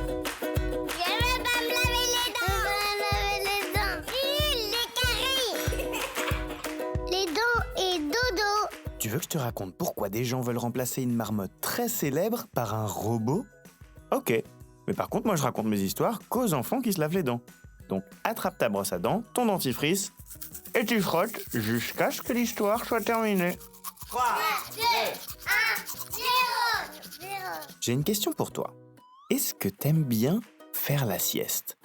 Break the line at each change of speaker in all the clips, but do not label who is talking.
Je veux pas me laver les dents. Je veux laver les dents. Les caries. Les dents et dodo.
Tu veux que je te raconte pourquoi des gens veulent remplacer une marmotte très célèbre par un robot ? Ok, mais par contre moi je raconte mes histoires qu'aux enfants qui se lavent les dents. Donc attrape ta brosse à dents, ton dentifrice, et tu frottes jusqu'à ce que l'histoire soit terminée.
3, 2, 1, 0.
J'ai une question pour toi. Est-ce que t'aimes bien faire la sieste ?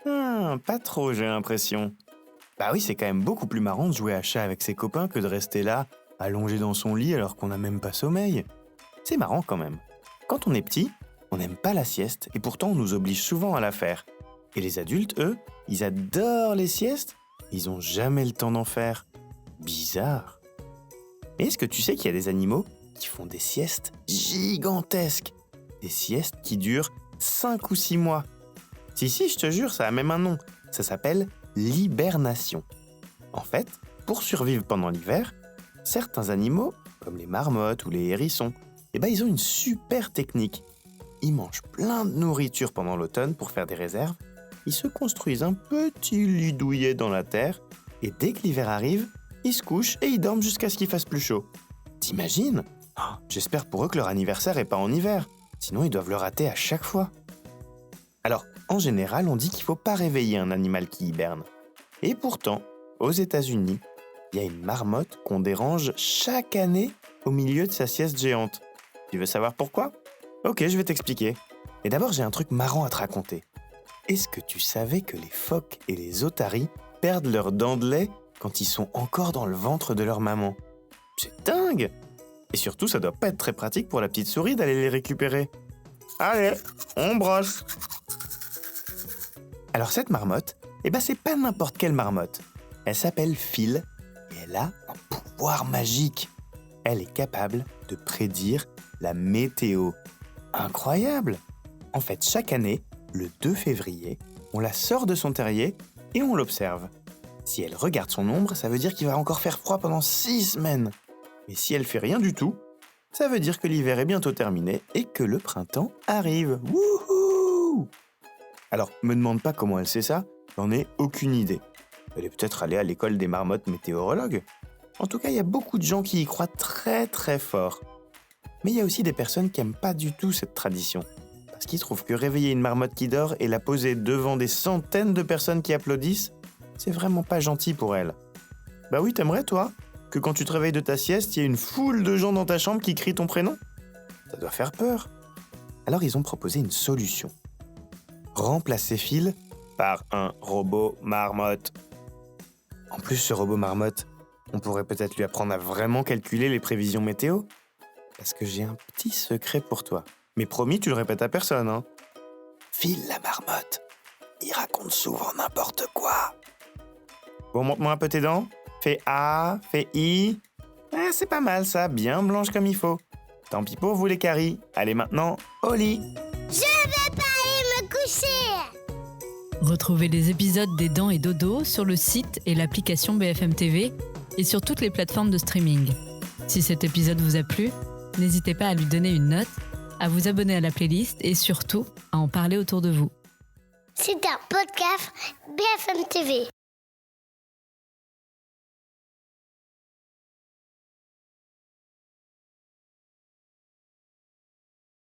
Pas trop, j'ai l'impression. Bah oui, c'est quand même beaucoup plus marrant de jouer à chat avec ses copains que de rester là, allongé dans son lit alors qu'on n'a même pas sommeil. C'est marrant quand même. Quand on est petit, on n'aime pas la sieste et pourtant on nous oblige souvent à la faire. Et les adultes, eux, ils adorent les siestes, ils ont jamais le temps d'en faire. Bizarre. Mais est-ce que tu sais qu'il y a des animaux qui font des siestes gigantesques ? Des siestes qui durent 5 ou 6 mois. Si, je te jure, ça a même un nom. Ça s'appelle l'hibernation. En fait, pour survivre pendant l'hiver, certains animaux, comme les marmottes ou les hérissons, ils ont une super technique. Ils mangent plein de nourriture pendant l'automne pour faire des réserves. Ils se construisent un petit lit douillet dans la terre et dès que l'hiver arrive, ils se couchent et ils dorment jusqu'à ce qu'il fasse plus chaud. T'imagines ? J'espère pour eux que leur anniversaire n'est pas en hiver, sinon ils doivent le rater à chaque fois. Alors, en général, on dit qu'il ne faut pas réveiller un animal qui hiberne. Et pourtant, aux États-Unis, il y a une marmotte qu'on dérange chaque année au milieu de sa sieste géante. Tu veux savoir pourquoi ? Ok, je vais t'expliquer. Et d'abord, j'ai un truc marrant à te raconter. Est-ce que tu savais que les phoques et les otaries perdent leurs dents de lait quand ils sont encore dans le ventre de leur maman ? C'est dingue ! Et surtout, ça doit pas être très pratique pour la petite souris d'aller les récupérer. Allez, on brosse. Alors cette marmotte, c'est pas n'importe quelle marmotte. Elle s'appelle Phil et elle a un pouvoir magique. Elle est capable de prédire la météo. Incroyable ! En fait, chaque année, le 2 février, on la sort de son terrier et on l'observe. Si elle regarde son ombre, ça veut dire qu'il va encore faire froid pendant 6 semaines. Mais si elle fait rien du tout, ça veut dire que l'hiver est bientôt terminé et que le printemps arrive. Wouhou ! Alors, me demande pas comment elle sait ça, j'en ai aucune idée. Elle est peut-être allée à l'école des marmottes météorologues. En tout cas, il y a beaucoup de gens qui y croient très très fort. Mais il y a aussi des personnes qui n'aiment pas du tout cette tradition. Parce qu'ils trouvent que réveiller une marmotte qui dort et la poser devant des centaines de personnes qui applaudissent, c'est vraiment pas gentil pour elle. Bah oui, t'aimerais toi que quand tu te réveilles de ta sieste, il y ait une foule de gens dans ta chambre qui crient ton prénom ? Ça doit faire peur. Alors ils ont proposé une solution. Remplacer Phil par un robot marmotte. En plus, ce robot marmotte, on pourrait peut-être lui apprendre à vraiment calculer les prévisions météo. Parce que j'ai un petit secret pour toi. Mais promis, tu le répètes à personne, hein. Phil la marmotte, il raconte souvent n'importe quoi. Bon, montre-moi un peu tes dents. Fais A, fais I. C'est pas mal ça, bien blanche comme il faut. Tant pis pour vous les caries. Allez maintenant, au lit.
Je vais pas aller me coucher.
Retrouvez les épisodes des Dents et Dodo sur le site et l'application BFM TV et sur toutes les plateformes de streaming. Si cet épisode vous a plu, n'hésitez pas à lui donner une note, à vous abonner à la playlist et surtout à en parler autour de vous.
C'est un podcast BFM TV.